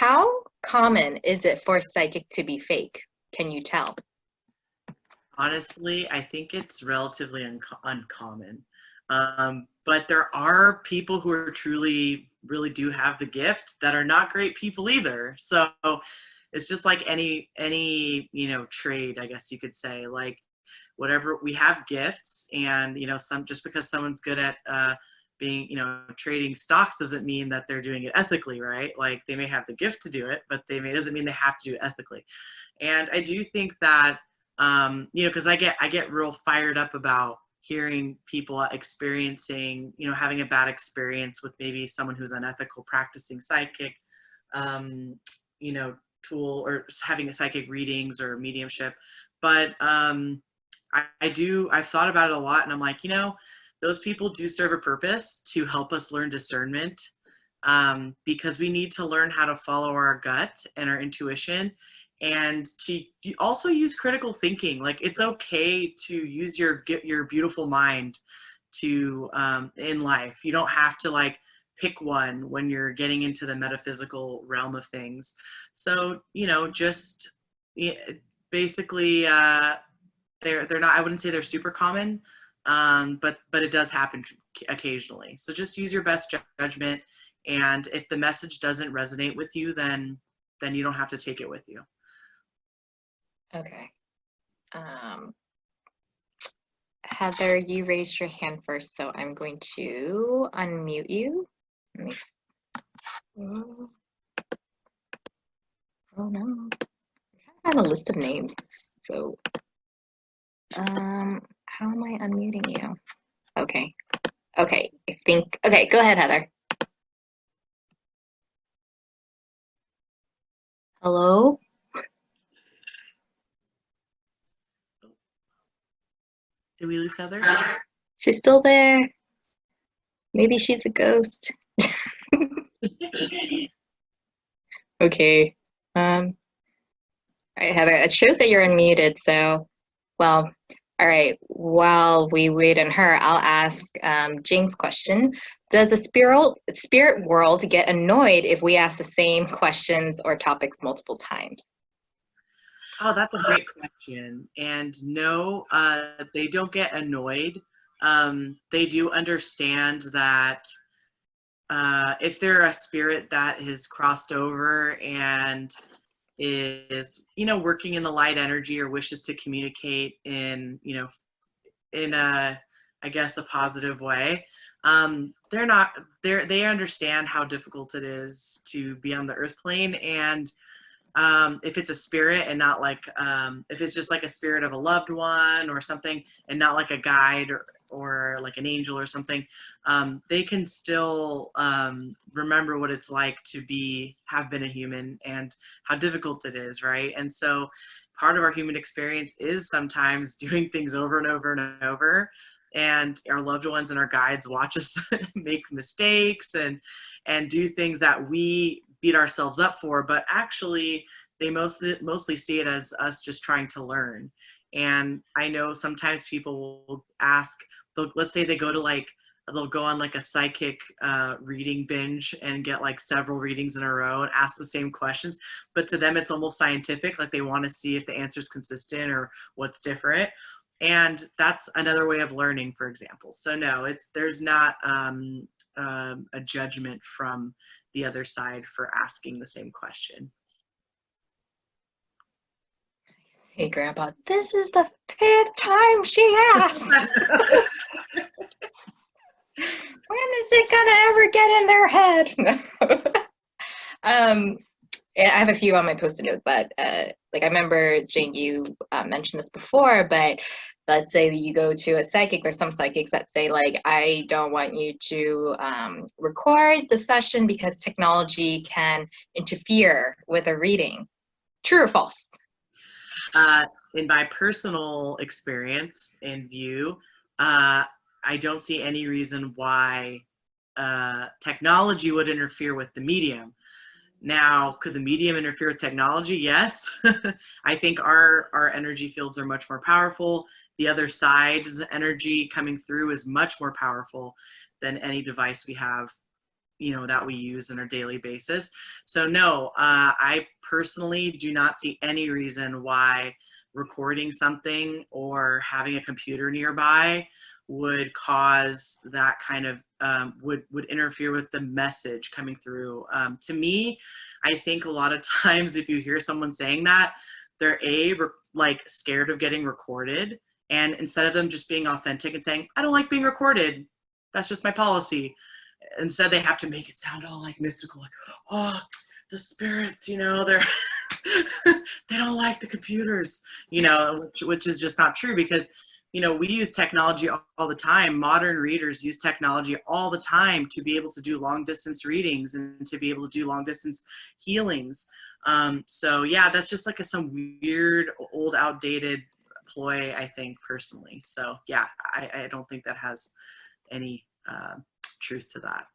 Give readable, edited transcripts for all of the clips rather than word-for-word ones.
How common is it for psychic to be fake? Can you tell? Honestly, I think it's relatively uncommon. But there are people who are truly, really do have the gift that are not great people either. So it's just like any trade, I guess you could say. Like whatever, we have gifts, and some, just because someone's good at being, trading stocks doesn't mean that they're doing it ethically, right? Like they may have the gift to do it, but doesn't mean they have to do it ethically. And I do think that because I get real fired up about hearing people experiencing, having a bad experience with maybe someone who's unethical practicing psychic, you know, tool, or having a psychic readings or mediumship. But I've thought about it a lot, and I'm like, those people do serve a purpose to help us learn discernment, because we need to learn how to follow our gut and our intuition, and to also use critical thinking. Like it's okay to use your beautiful mind to in life. You don't have to like pick one when you're getting into the metaphysical realm of things. So just basically they're not, I wouldn't say they're super common, but it does happen occasionally. So just use your best judgment, and if the message doesn't resonate with you, then you don't have to take it with you. Okay. Heather, you raised your hand first, so I'm going to unmute you. Oh no. I'm trying to find a list of names. So how am I unmuting you? Okay. Okay. Okay, go ahead, Heather. Hello? Did we lose Heather? She's still there. Maybe she's a ghost. Okay. All right, Heather, it shows that you're unmuted, so, well, all right, while we wait on her, I'll ask Jing's question. Does the spirit world get annoyed if we ask the same questions or topics multiple times? Oh, that's a great question. And no, they don't get annoyed. They do understand that if they're a spirit that has crossed over and is, working in the light energy, or wishes to communicate in, in a, I guess, a positive way, they understand how difficult it is to be on the earth plane. And if it's a spirit and not like, if it's just like a spirit of a loved one or something, and not like a guide or like an angel or something, they can still remember what it's like to have been a human and how difficult it is, right? And so part of our human experience is sometimes doing things over and over and over, and our loved ones and our guides watch us make mistakes and do things that we beat ourselves up for, but actually they mostly see it as us just trying to learn. And I know sometimes people will ask, let's say they go to they'll go on like a psychic reading binge and get like several readings in a row and ask the same questions, but to them it's almost scientific, like they want to see if the answer is consistent or what's different. And that's another way of learning, for example. So no, there's not a judgment from the other side for asking the same question. Hey, Grandpa, this is the 5th time she asked. When is it gonna ever get in their head? I have a few on my post-it note, but like I remember, Jane, you mentioned this before, but let's say that you go to a psychic. There's some psychics that say like, I don't want you to record the session because technology can interfere with a reading. True or false? In my personal experience and view, I don't see any reason why technology would interfere with the medium. Now, could the medium interfere with technology? Yes. I think our energy fields are much more powerful. The other side's energy coming through is much more powerful than any device we have, that we use on a daily basis. So no, I personally do not see any reason why recording something or having a computer nearby would cause that kind of would interfere with the message coming through. To me, I think a lot of times if you hear someone saying that, they're like scared of getting recorded, and instead of them just being authentic and saying, I don't like being recorded, that's just my policy, instead they have to make it sound all like mystical, like, oh, the spirits, they're they don't like the computers, which is just not true, because we use technology all the time. Modern readers use technology all the time to be able to do long distance readings and to be able to do long distance healings. So yeah, that's just like some weird old outdated ploy, I think, personally. So yeah, I don't think that has any truth to that.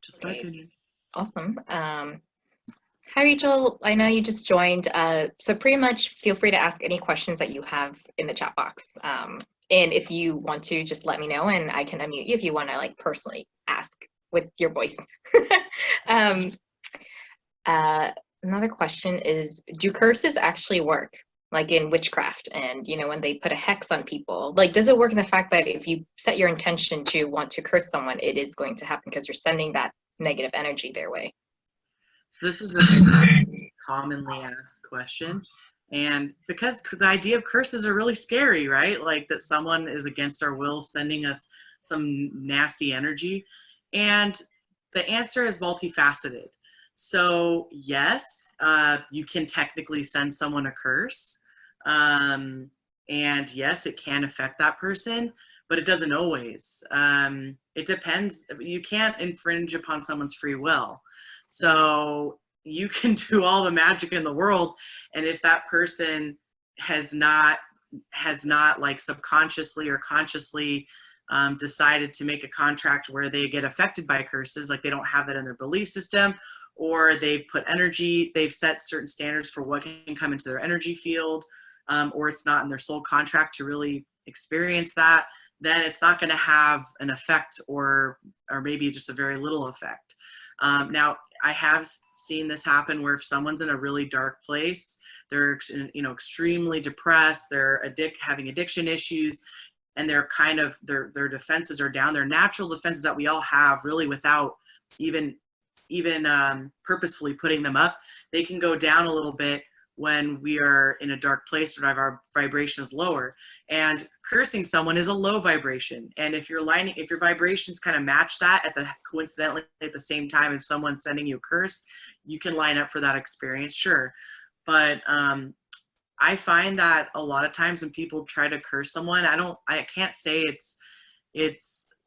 Just my opinion. Awesome. Hi, Rachel. I know you just joined. So pretty much feel free to ask any questions that you have in the chat box. And if you want to, just let me know and I can unmute you if you want to like personally ask with your voice. Another question is, do curses actually work? Like in witchcraft, and when they put a hex on people, like, does it work in the fact that if you set your intention to want to curse someone, it is going to happen because you're sending that negative energy their way? So this is a very commonly asked question, and because the idea of curses are really scary, right? Like that someone is against our will sending us some nasty energy, and the answer is multifaceted. So yes, you can technically send someone a curse. And yes, it can affect that person, but it doesn't always. It depends. You can't infringe upon someone's free will. So you can do all the magic in the world, and if that person has not like subconsciously or consciously decided to make a contract where they get affected by curses, like they don't have that in their belief system, or they've put energy, they've set certain standards for what can come into their energy field, or it's not in their soul contract to really experience that, then it's not going to have an effect, or maybe just a very little effect. Now, I have seen this happen where if someone's in a really dark place, they're extremely depressed, they're having addiction issues, and they're kind of their defenses are down, their natural defenses that we all have, really without even purposefully putting them up, they can go down a little bit when we are in a dark place or our vibration is lower. And cursing someone is a low vibration. And if your vibrations kind of match that coincidentally at the same time, if someone's sending you a curse, you can line up for that experience, sure. But I find that a lot of times when people try to curse someone, I can't say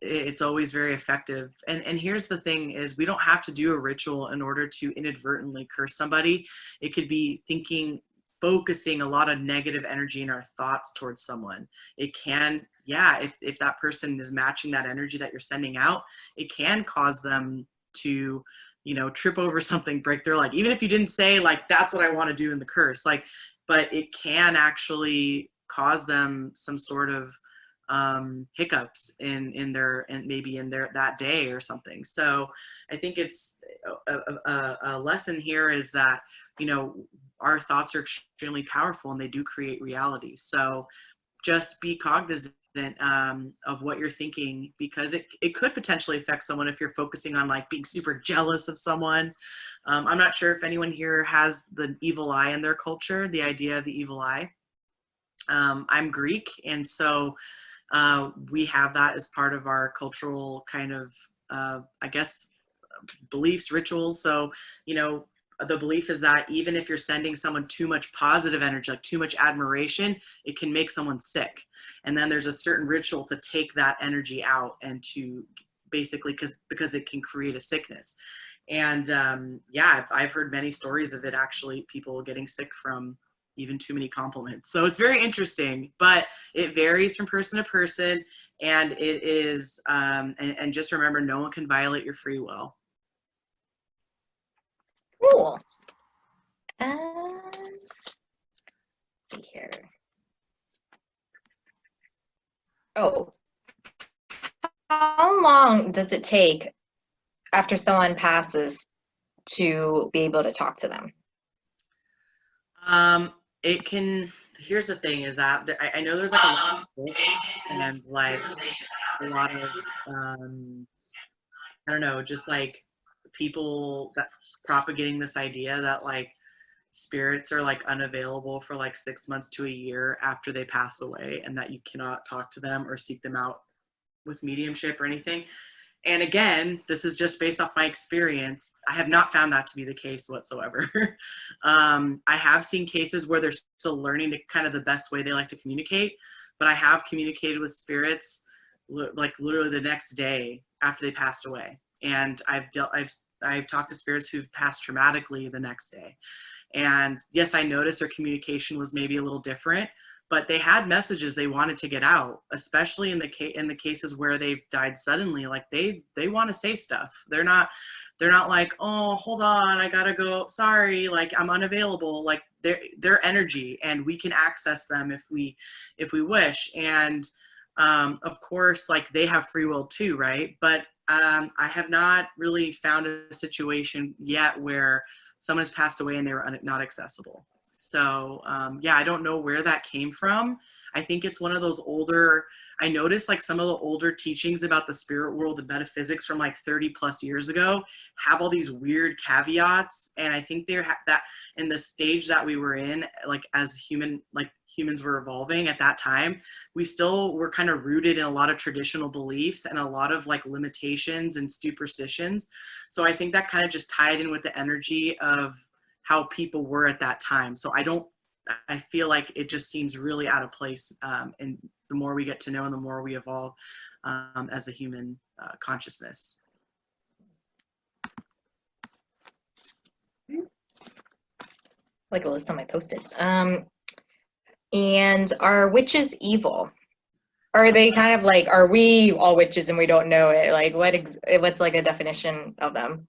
it's always very effective. And here's the thing is, we don't have to do a ritual in order to inadvertently curse somebody. It could be focusing a lot of negative energy in our thoughts towards someone. It can, if that person is matching that energy that you're sending out, it can cause them to, trip over something, break their leg. Even if you didn't say like, that's what I want to do in the curse, but it can actually cause them some sort of hiccups in their that day or something. So I think it's a lesson here is that our thoughts are extremely powerful and they do create reality. So just be cognizant of what you're thinking, because it could potentially affect someone if you're focusing on like being super jealous of someone. I'm not sure if anyone here has the evil eye in their culture, the idea of the evil eye. I'm Greek, and so we have that as part of our cultural kind of, I guess, beliefs, rituals. So, the belief is that even if you're sending someone too much positive energy, like too much admiration, it can make someone sick. And then there's a certain ritual to take that energy out and to basically, because it can create a sickness. And I've heard many stories of it, actually, people getting sick from even too many compliments. So it's very interesting, but it varies from person to person. And it is, and just remember, no one can violate your free will. Cool. Let's see here. Oh, how long does it take after someone passes to be able to talk to them? It can. Here's the thing: is that I know there's like a lot of books and like a lot of I don't know, just like people that propagating this idea that like spirits are like unavailable for like 6 months to a year after they pass away, and that you cannot talk to them or seek them out with mediumship or anything. And again, this is just based off my experience. I have not found that to be the case whatsoever. I have seen cases where they're still learning to kind of the best way they like to communicate, but I have communicated with spirits like literally the next day after they passed away. And I've talked to spirits who've passed traumatically the next day. And yes, I noticed their communication was maybe a little different, but they had messages they wanted to get out, especially in the cases where they've died suddenly. Like they want to say stuff. They're not like, oh, hold on, I gotta go, sorry, like I'm unavailable. Like their energy, and we can access them if we wish. And of course, like they have free will too, right? But I have not really found a situation yet where someone has passed away and they were not accessible. So yeah, I don't know where that came from. I think it's one of those older, I noticed like some of the older teachings about the spirit world and metaphysics from like 30 plus years ago have all these weird caveats. And I think they're that in the stage that we were in, like as humans were evolving at that time, we still were kind of rooted in a lot of traditional beliefs and a lot of like limitations and superstitions. So I think that kind of just tied in with the energy of how people were at that time. So I feel like it just seems really out of place. And the more we get to know and the more we evolve as a human consciousness. Like a list on my Post-its. And are witches evil? Are they kind of like, are we all witches and we don't know it? Like what's like a definition of them?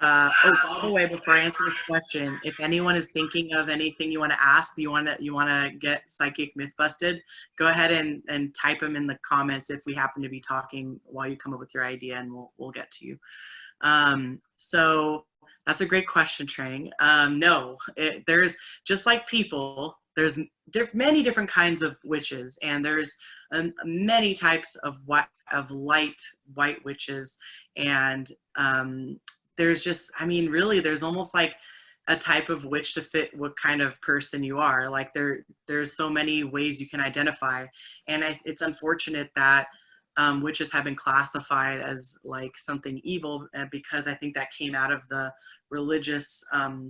Oh, by the way, before I answer this question, if anyone is thinking of anything you want to ask, you want to get psychic myth busted, go ahead and type them in the comments if we happen to be talking while you come up with your idea, and we'll get to you. So that's a great question, Trang. No, there's just like people, there's many different kinds of witches, and there's many types of light white witches, and there's just, I mean, really, there's almost like a type of witch to fit what kind of person you are. Like there's so many ways you can identify, and it's unfortunate that witches have been classified as like something evil, because I think that came out of the religious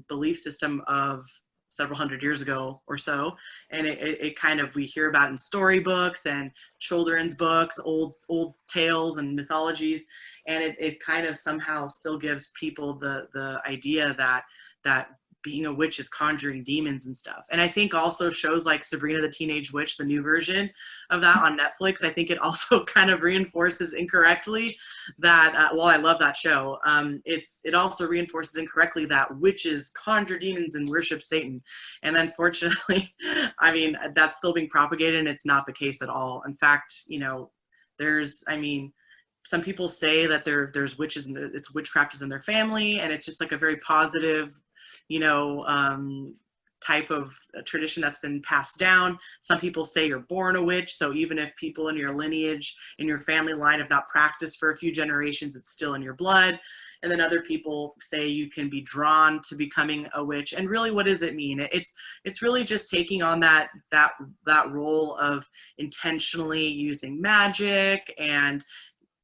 belief system of several hundred years ago or so, and it kind of, we hear about in storybooks and children's books, old tales and mythologies, and it kind of somehow still gives people the idea that being a witch is conjuring demons and stuff. And I think also shows like Sabrina the Teenage Witch, the new version of that on Netflix, I think it also kind of reinforces incorrectly that, well, I love that show. It also reinforces incorrectly that witches conjure demons and worship Satan. And unfortunately, I mean, that's still being propagated, and it's not the case at all. In fact, you know, some people say that there's witches and it's witchcraft is in their family, and it's just like a very positive, type of tradition that's been passed down. Some people say you're born a witch, so even if people in your lineage, in your family line, have not practiced for a few generations, it's still in your blood. And then other people say you can be drawn to becoming a witch. And really, what does it mean? It's really just taking on that role of intentionally using magic and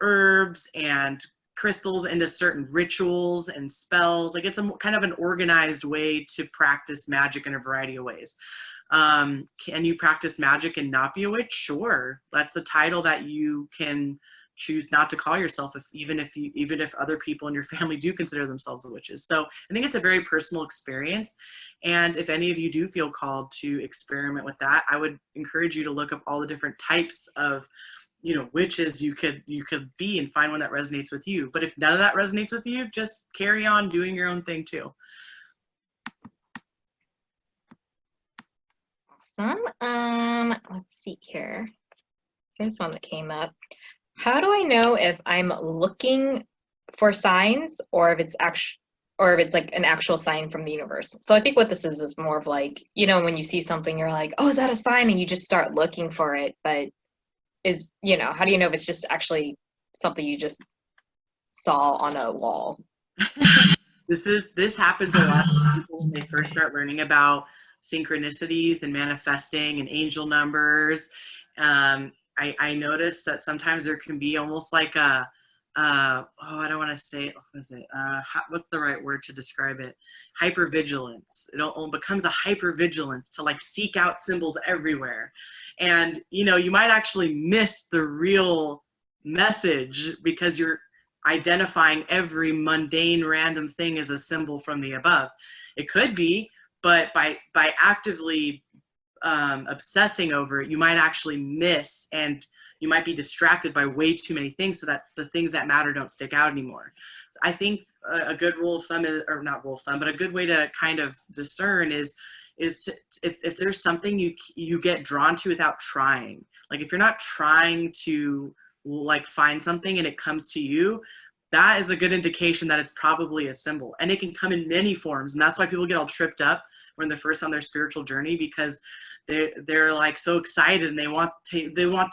herbs and crystals into certain rituals and spells. Like it's a kind of an organized way to practice magic in a variety of ways. Can you practice magic and not be a witch? Sure. That's the title that you can choose not to call yourself, even if other people in your family do consider themselves witches. So I think it's a very personal experience. And if any of you do feel called to experiment with that, I would encourage you to look up all the different types of witches you could be, and find one that resonates with you. But if none of that resonates with you, just carry on doing your own thing too. Awesome. Let's see here. Here's one that came up. How do I know if I'm looking for signs, or if it's actually, or if it's like an actual sign from the universe. So I think what this is more of like, you know, when you see something, you're like, oh, is that a sign? And you just start looking for it. But is, you know, how do you know if it's just actually something you just saw on a wall? This happens a lot to people when they first start learning about synchronicities and manifesting and angel numbers. I noticed that sometimes there can be almost like a I don't want to say, what is it? What's the right word to describe it? Hypervigilance. It becomes a hypervigilance to like seek out symbols everywhere. And, you know, you might actually miss the real message because you're identifying every mundane random thing as a symbol from the above. It could be, but by actively obsessing over it, you might actually miss, and you might be distracted by way too many things, so that the things that matter don't stick out anymore. I think a good rule of thumb is, or not rule of thumb, but a good way to kind of discern is if there's something you get drawn to without trying. Like if you're not trying to like find something and it comes to you, that is a good indication that it's probably a symbol. And it can come in many forms, and that's why people get all tripped up when they're first on their spiritual journey, because they're like so excited and they want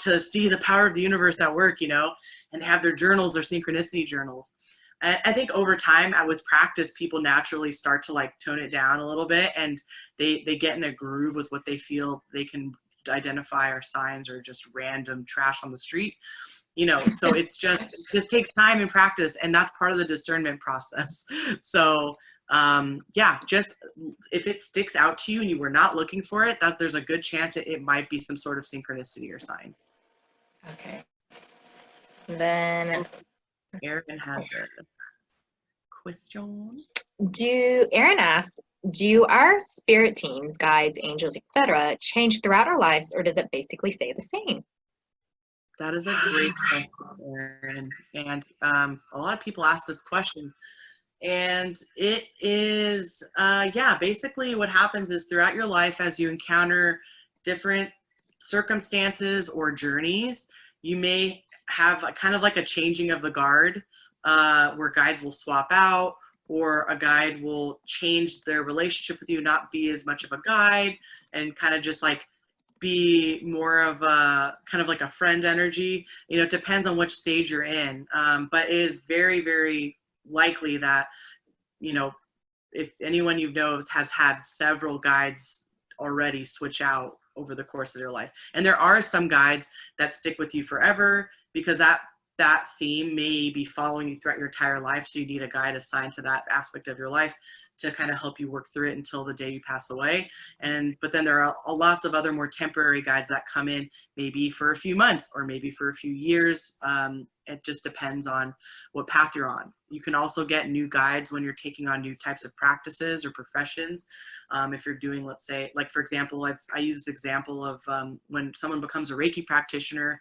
to see the power of the universe at work, you know, and they have their journals, their synchronicity journals. I think over time, with practice, people naturally start to like tone it down a little bit, and they get in a groove with what they feel they can identify are signs or just random trash on the street, you know. So it just takes time and practice, and that's part of the discernment process. So yeah, just if it sticks out to you and you were not looking for it, that there's a good chance it might be some sort of synchronicity or sign. Okay. Then Erin has a question. Aaron asks, do our spirit teams, guides, angels, etc., change throughout our lives, or does it basically stay the same? That is a great question, Erin. And a lot of people ask this question. And it is, yeah, basically what happens is throughout your life, as you encounter different circumstances or journeys, you may have kind of like a changing of the guard, where guides will swap out, or a guide will change their relationship with you, not be as much of a guide, and kind of just like be more of a kind of like a friend energy. You know, it depends on which stage you're in, but it is very, very likely that, you know, if anyone you know has had several guides already switch out over the course of their life. And there are some guides that stick with you forever, because that theme may be following you throughout your entire life. So you need a guide assigned to that aspect of your life to kind of help you work through it until the day you pass away. But then there are lots of other more temporary guides that come in, maybe for a few months or maybe for a few years. It just depends on what path you're on. You can also get new guides when you're taking on new types of practices or professions. If you're doing, let's say, like for example, I use this example of when someone becomes a Reiki practitioner,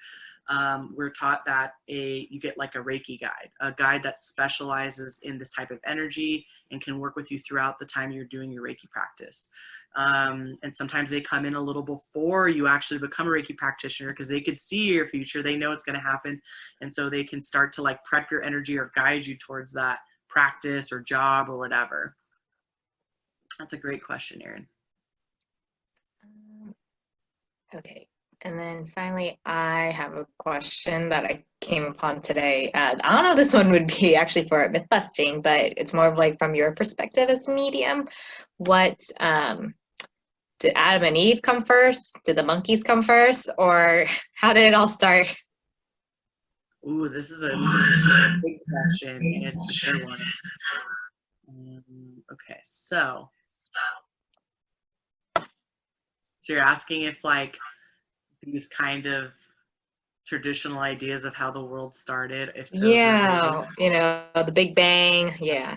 we're taught that you get like a Reiki guide, a guide that specializes in this type of energy and can work with you throughout the time you're doing your Reiki practice. And sometimes they come in a little before you actually become a Reiki practitioner, because they could see your future, they know it's going to happen, and so they can start to like prep your energy or guide you towards that practice or job or whatever. That's a great question, Erin. Okay. And then finally, I have a question that I came upon today. I don't know if this one would be actually for myth busting, but it's more of like from your perspective as a medium. What did Adam and Eve come first? Did the monkeys come first? Or how did it all start? Ooh, this is a big question, and it's a good one. Okay, so you're asking if like these kind of traditional ideas of how the world started, if those are real? You know, the Big Bang. Yeah.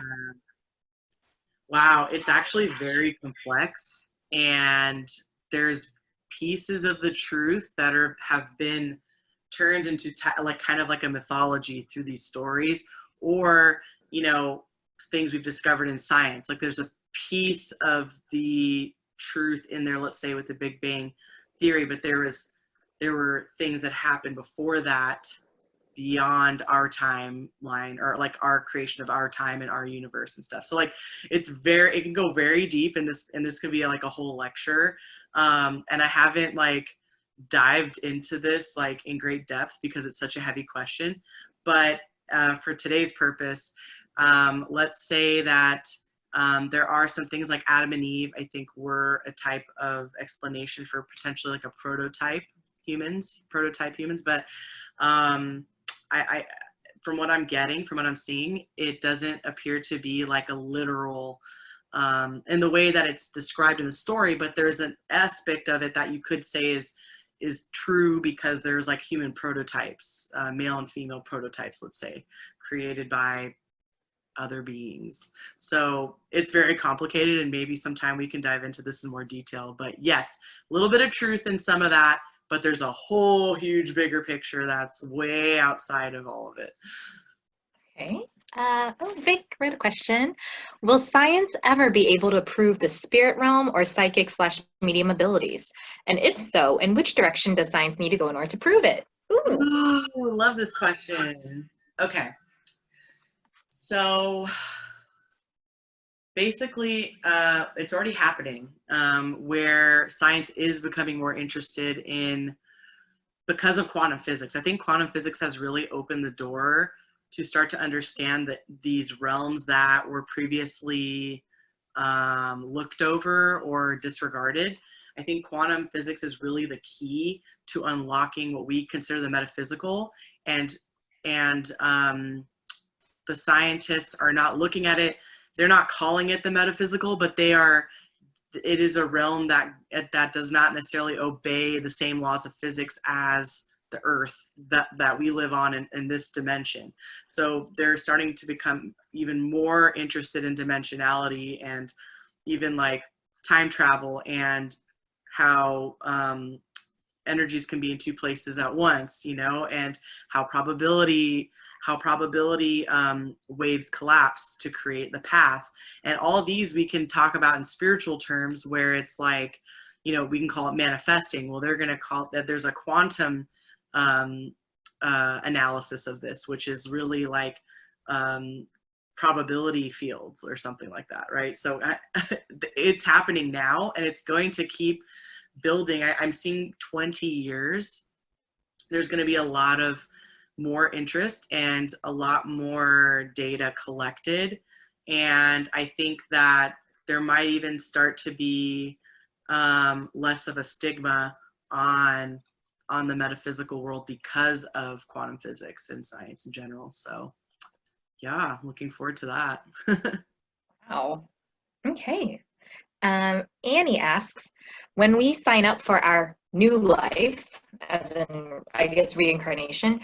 Wow, it's actually very complex, and there's pieces of the truth that have been turned into like kind of like a mythology through these stories, or, you know, things we've discovered in science. Like there's a piece of the truth in there, let's say with the Big Bang theory, but there were things that happened before that beyond our timeline, or like our creation of our time and our universe and stuff. So like it can go very deep, and this could be like a whole lecture. And I haven't like dived into this like in great depth because it's such a heavy question. But for today's purpose, let's say that there are some things like Adam and Eve, I think, were a type of explanation for potentially like a prototype humans. But I from what I'm getting, from what I'm seeing, it doesn't appear to be like a literal in the way that it's described in the story, but there's an aspect of it that you could say is true, because there's like human prototypes, male and female prototypes, let's say, created by other beings. So it's very complicated, and maybe sometime we can dive into this in more detail. But yes, a little bit of truth in some of that, but there's a whole huge bigger picture that's way outside of all of it. Okay. Vic wrote a question. Will science ever be able to prove the spirit realm or psychic / medium abilities? And if so, in which direction does science need to go in order to prove it? Ooh, love this question. Okay. So basically, it's already happening, where science is becoming more interested in, because of quantum physics. I think quantum physics has really opened the door to start to understand that these realms that were previously looked over or disregarded. I think quantum physics is really the key to unlocking what we consider the metaphysical, and the scientists are not looking at it. They're not calling it the metaphysical, but it is a realm that does not necessarily obey the same laws of physics as the earth that we live on in this dimension. So they're starting to become even more interested in dimensionality, and even like time travel, and how energies can be in two places at once, and how probability waves collapse to create the path. And all these we can talk about in spiritual terms, where it's like, we can call it manifesting. Well, they're going to call it that there's a quantum analysis of this, which is really like probability fields or something like that, right? So it's happening now, and it's going to keep building. I'm seeing 20 years. There's going to be a lot of more interest and a lot more data collected. And I think that there might even start to be less of a stigma on the metaphysical world because of quantum physics and science in general. So yeah, looking forward to that. Wow. Okay. Annie asks, when we sign up for our new life, as in, I guess, reincarnation,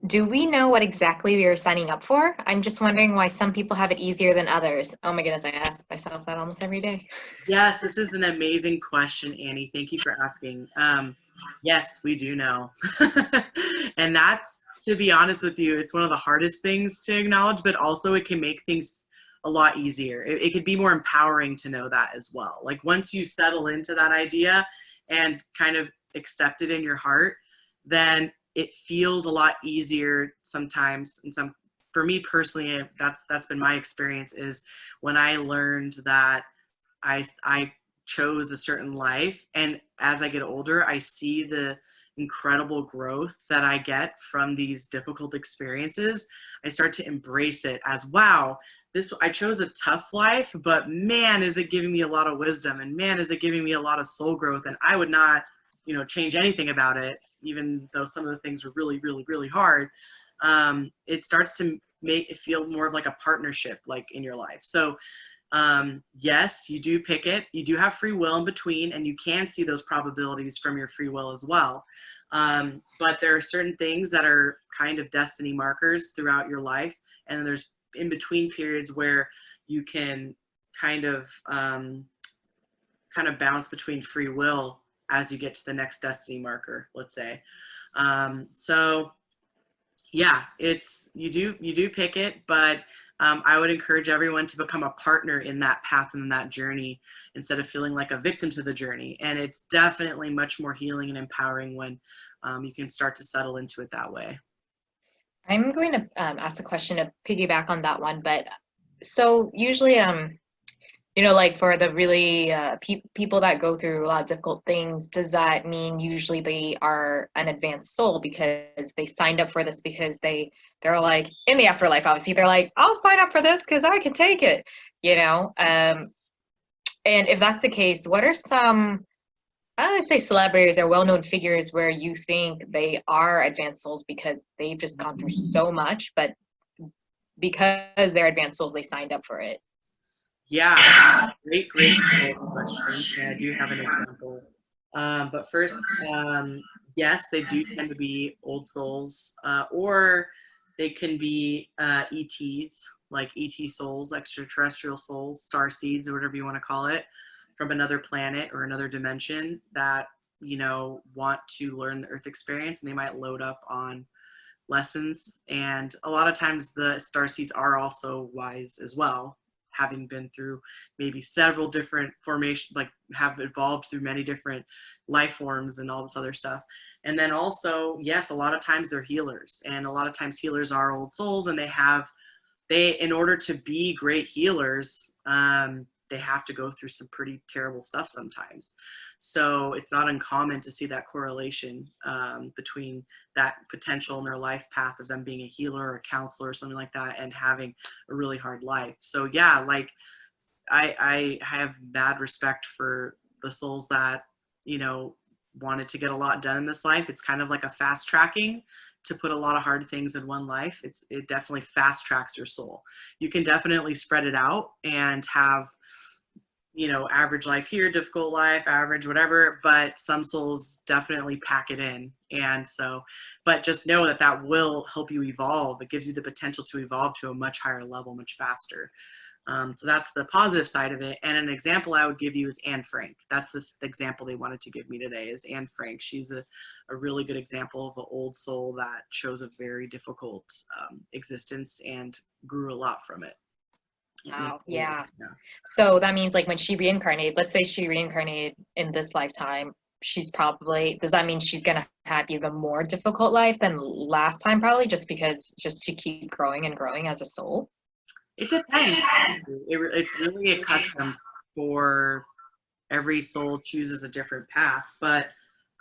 do we know what exactly we are signing up for? I'm just wondering why some people have it easier than others. Oh my goodness, I ask myself that almost every day. Yes, this is an amazing question, Annie. Thank you for asking. Yes, we do know. And that's, to be honest with you, it's one of the hardest things to acknowledge, but also it can make things a lot easier. It could be more empowering to know that as well. Like once you settle into that idea and kind of accept it in your heart, then it feels a lot easier sometimes. And for me personally, that's been my experience, is when I learned that I chose a certain life, and as I get older, I see the incredible growth that I get from these difficult experiences. I start to embrace it as, wow, I chose a tough life, but man, is it giving me a lot of wisdom, and man, is it giving me a lot of soul growth, and I would not, change anything about it, even though some of the things were really, really, really hard. It starts to make it feel more of like a partnership, like in your life. So yes, you do pick it. You do have free will in between, and you can see those probabilities from your free will as well. But there are certain things that are kind of destiny markers throughout your life. And then there's in between periods where you can kind of bounce between free will as you get to the next destiny marker, let's say. So yeah, you do pick it, but I would encourage everyone to become a partner in that path and in that journey, instead of feeling like a victim to the journey. And it's definitely much more healing and empowering when you can start to settle into it that way. I'm going to ask a question to piggyback on that one, but so usually, like for the really people that go through a lot of difficult things, does that mean usually they are an advanced soul because they signed up for this because they're like in the afterlife, obviously they're like, I'll sign up for this because I can take it, and if that's the case, what are some, I would say, celebrities or well-known figures where you think they are advanced souls because they've just gone through so much, but because they're advanced souls, they signed up for it? Yeah, great question. And I do have an example. But first, yes, they do tend to be old souls, or they can be ETs, like ET souls, extraterrestrial souls, star seeds, or whatever you want to call it, from another planet or another dimension that, want to learn the Earth experience, and they might load up on lessons. And a lot of times the star seeds are also wise as well, having been through maybe several different formations, like have evolved through many different life forms and all this other stuff. And then also, yes, a lot of times they're healers, and a lot of times healers are old souls, and in order to be great healers, they have to go through some pretty terrible stuff sometimes. So it's not uncommon to see that correlation between that potential in their life path of them being a healer or a counselor or something like that and having a really hard life. So yeah, like I have mad respect for the souls that, wanted to get a lot done in this life. It's kind of like a fast tracking to put a lot of hard things in one life. It definitely fast tracks your soul. You can definitely spread it out and have, average life here, difficult life, average, whatever, but some souls definitely pack it in. And so, but just know that that will help you evolve. It gives you the potential to evolve to a much higher level, much faster. So that's the positive side of it. And an example I would give you is Anne Frank. That's the example they wanted to give me today, is Anne Frank. She's a really good example of an old soul that chose a very difficult existence and grew a lot from it. Wow, yeah. So that means like when she reincarnated, let's say she reincarnated in this lifetime, does that mean she's gonna have even more difficult life than last time, probably just to keep growing and growing as a soul? It depends. It's really a custom for every soul chooses a different path. But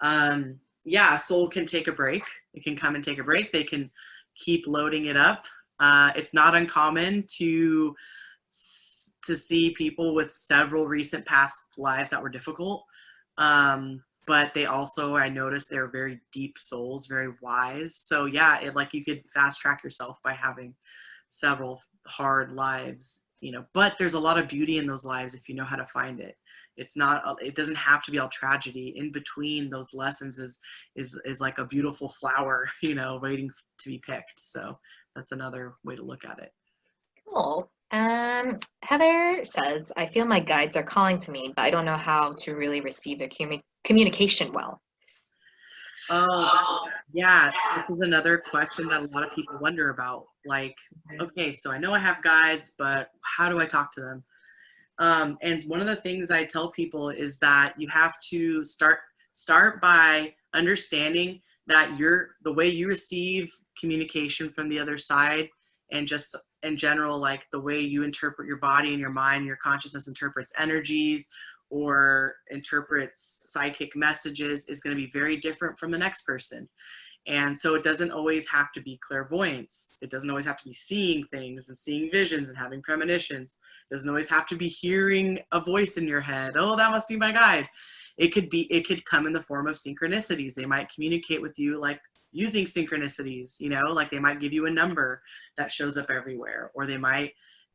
yeah, a soul can take a break. It can come and take a break. They can keep loading it up. It's not uncommon to see people with several recent past lives that were difficult. But they also, I noticed, they're very deep souls, very wise. So yeah, you could fast track yourself by having several hard lives, but there's a lot of beauty in those lives if you know how to find it. It doesn't have to be all tragedy. In between those lessons is like a beautiful flower, waiting to be picked. So that's another way to look at it. Cool. Heather says, I feel my guides are calling to me, but I don't know how to really receive their communication well. Oh, yeah. This is another question that a lot of people wonder about. Like, okay, so I know I have guides, but how do I talk to them? And one of the things I tell people is that you have to start by understanding that the way you receive communication from the other side, and just in general, like the way you interpret your body and your mind and your consciousness interprets energies or interprets psychic messages, is going to be very different from the next person. And so it doesn't always have to be clairvoyance. It doesn't always have to be seeing things and seeing visions and having premonitions. It doesn't always have to be hearing a voice in your head. Oh, that must be my guide. It could come in the form of synchronicities. They might communicate with you like using synchronicities, like they might give you a number that shows up everywhere, or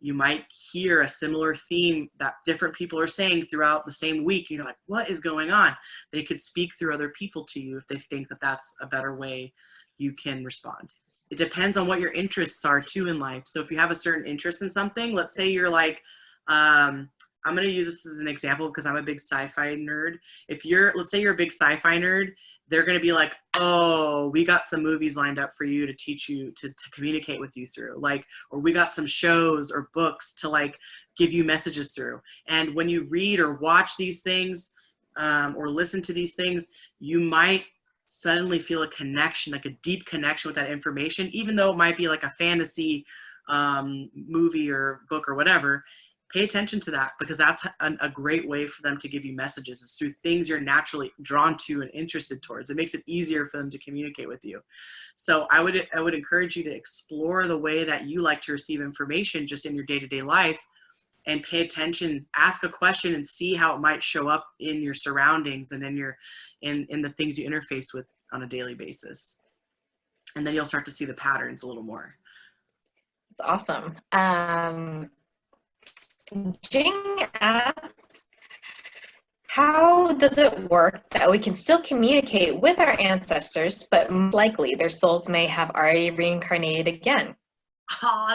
you might hear a similar theme that different people are saying throughout the same week. You're like, what is going on? They could speak through other people to you if they think that that's a better way you can respond. It depends on what your interests are too in life. So if you have a certain interest in something, let's say you're like, I'm going to use this as an example because I'm a big sci-fi nerd. Let's say you're a big sci-fi nerd, they're going to be like, oh, we got some movies lined up for you to teach you to communicate with you through, or we got some shows or books to give you messages through. And when you read or watch these things, or listen to these things, you might suddenly feel a connection, like a deep connection with that information, even though it might be like a fantasy movie or book or whatever. Pay attention to that, because that's a great way for them to give you messages, is through things you're naturally drawn to and interested towards. It makes it easier for them to communicate with you. So I would encourage you to explore the way that you like to receive information just in your day-to-day life, and pay attention, ask a question, and see how it might show up in your surroundings and in the things you interface with on a daily basis. And then you'll start to see the patterns a little more. It's awesome. Jing asks, how does it work that we can still communicate with our ancestors, but likely their souls may have already reincarnated again?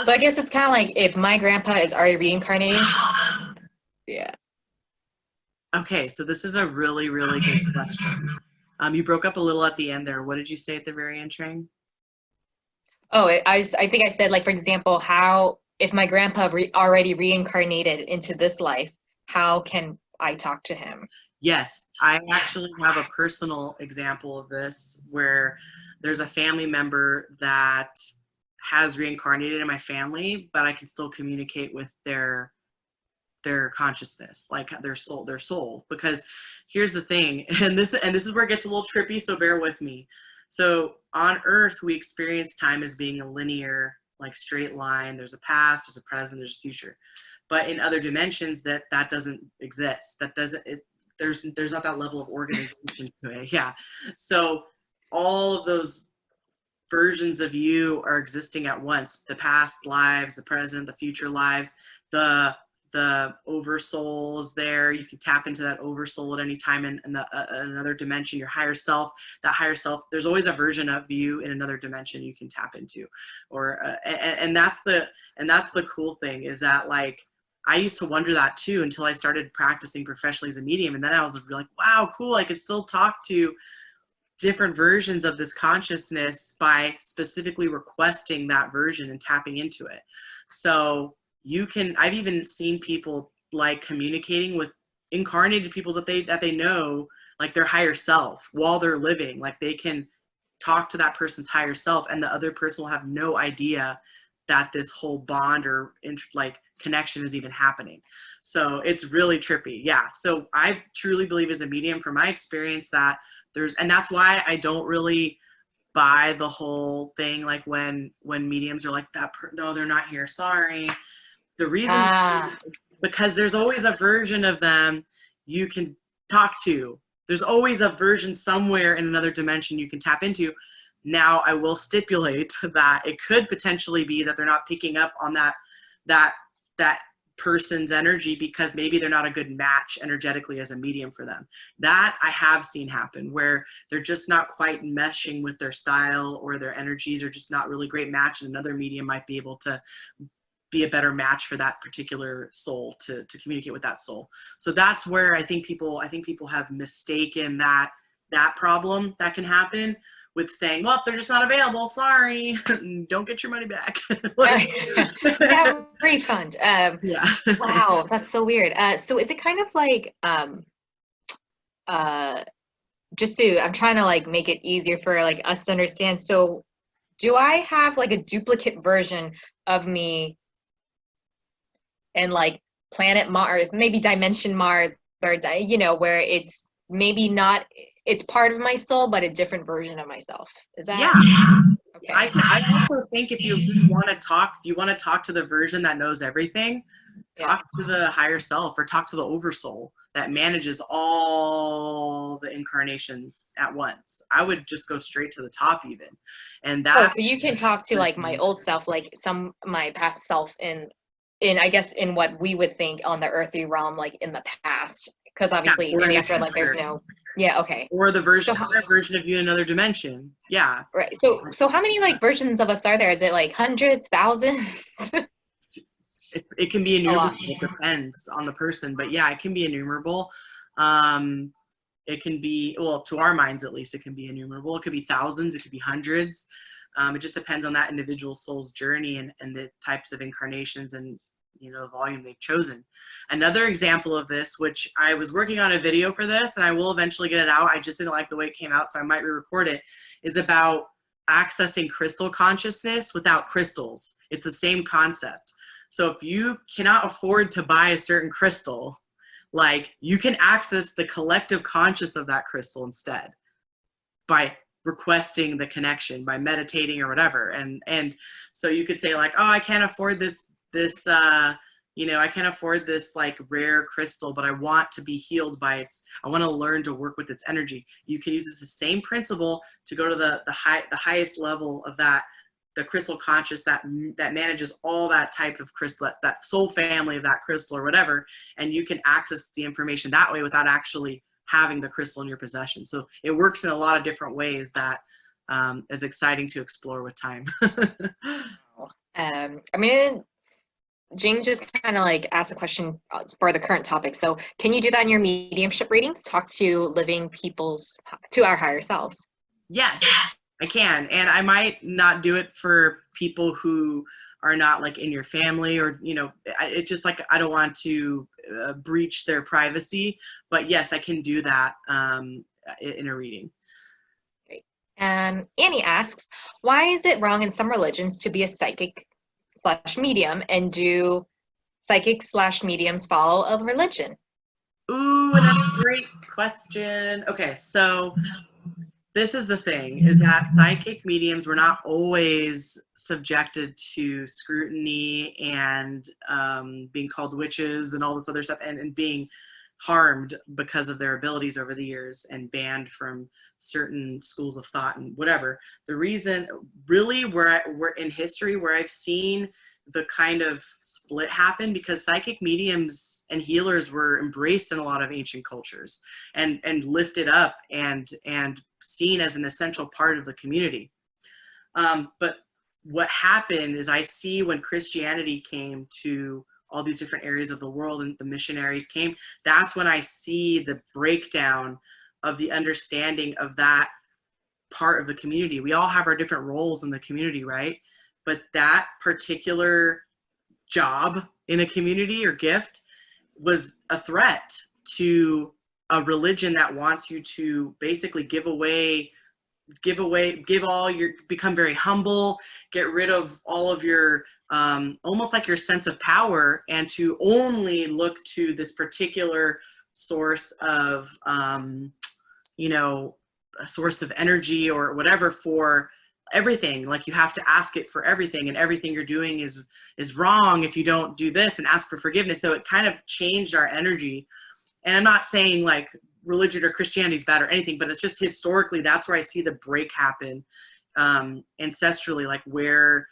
So I guess it's kind of like if my grandpa is already reincarnated. Yeah. Okay, so this is a really, really good question. You broke up a little at the end there. What did you say at the very end, Trang? Oh, I think I said, like, for example, how if my grandpa already reincarnated into this life, how can I talk to him? Yes, I actually have a personal example of this, where there's a family member that has reincarnated in my family, but I can still communicate with their consciousness, like their soul. Because here's the thing, and this is where it gets a little trippy, so bear with me. So on Earth, we experience time as being a linear, like, straight line. There's a past, there's a present, there's a future. But in other dimensions, that doesn't exist. There's not that level of organization to it. Yeah. So all of those versions of you are existing at once: the past lives, the present, the future lives. The oversoul is there. You can tap into that oversoul at any time in another dimension. Your higher self, that higher self, there's always a version of you in another dimension you can tap into. Or and that's the cool thing, is that, like, I used to wonder that too until I started practicing professionally as a medium, and then I was like, wow, cool, I could still talk to different versions of this consciousness by specifically requesting that version and tapping into it. So I've even seen people, like, communicating with incarnated people that they know, like their higher self, while they're living. Like, they can talk to that person's higher self, and the other person will have no idea that this whole bond or like connection is even happening. So it's really trippy. Yeah. So I truly believe, as a medium, from my experience, that and that's why I don't really buy the whole thing, like when mediums are like, no, they're not here, sorry. The reason, because there's always a version of them you can talk to. There's always a version somewhere in another dimension you can tap into. Now, I will stipulate that it could potentially be that they're not picking up on that person's energy, because maybe they're not a good match energetically as a medium for them. That I have seen happen, where they're just not quite meshing with their style, or their energies are just not really great match, and another medium might be able to be a better match for that particular soul to communicate with that soul. So that's where I think people have mistaken that problem that can happen with saying, well, if they're just not available, sorry, don't get your money back. Have a refund. Yeah. Wow, that's so weird. So is it kind of like, I'm trying to, like, make it easier for, like, us to understand. So do I have, like, a duplicate version of me and, like, planet Mars, maybe dimension Mars, or, where it's maybe not, it's part of my soul, but a different version of myself? Is that? Yeah. Okay. I also think if you want to talk to the version that knows everything, talk to the higher self, or talk to the oversoul that manages all the incarnations at once. I would just go straight to the top even. And that. Oh, so you can talk to, like, my old self, like my past self in I guess in what we would think on the earthly realm, like in the past, because obviously in the afterlife there's no. Yeah. Okay. Or the version of you in another dimension. Yeah. Right. So how many, like, versions of us are there? Is it like hundreds, thousands? It can be innumerable. It depends on the person, but yeah, it can be innumerable. It can be, well, to our minds at least, it can be innumerable. It could be thousands. It could be hundreds. It just depends on that individual soul's journey and the types of incarnations and the volume they've chosen. Another example of this, which I was working on a video for this, and I will eventually get it out, I just didn't like the way it came out, so I might re-record it, is about accessing crystal consciousness without crystals. It's the same concept. So if you cannot afford to buy a certain crystal, like, you can access the collective conscious of that crystal instead by requesting the connection, by meditating or whatever. And so you could say like, oh, I can't afford this I can't afford this like rare crystal, but I want to be healed by I want to learn to work with its energy. You can use this the same principle to go to the highest level of the crystal conscious that manages all that type of crystal, that soul family of that crystal or whatever, and you can access the information that way without actually having the crystal in your possession. So it works in a lot of different ways that is exciting to explore with time. Jing just kind of like asked a question for the current topic. So can you do that in your mediumship readings? Talk to to our higher selves. Yes, I can. And I might not do it for people who are not like in your family, or, it's just like, I don't want to breach their privacy, but yes, I can do that in a reading. Great. Annie asks, why is it wrong in some religions to be a psychic/medium, and do psychics/mediums follow a religion? Ooh, that's a great question. Okay, so this is the thing, is that psychic mediums were not always subjected to scrutiny and being called witches and all this other stuff, and being harmed because of their abilities over the years and banned from certain schools of thought and whatever. The reason really we're in history where I've seen the kind of split happen, because psychic mediums and healers were embraced in a lot of ancient cultures and lifted up and seen as an essential part of the community. But what happened is, I see when Christianity came to all these different areas of the world and the missionaries came, that's when I see the breakdown of the understanding of that part of the community. We all have our different roles in the community, right? But that particular job in a community or gift was a threat to a religion that wants you to basically become very humble, get rid of all of your almost like your sense of power, and to only look to this particular source of a source of energy or whatever for everything. Like, you have to ask it for everything, and everything you're doing is wrong if you don't do this and ask for forgiveness. So it kind of changed our energy. And I'm not saying like religion or Christianity is bad or anything, but it's just historically, that's where I see the break happen ancestrally, like where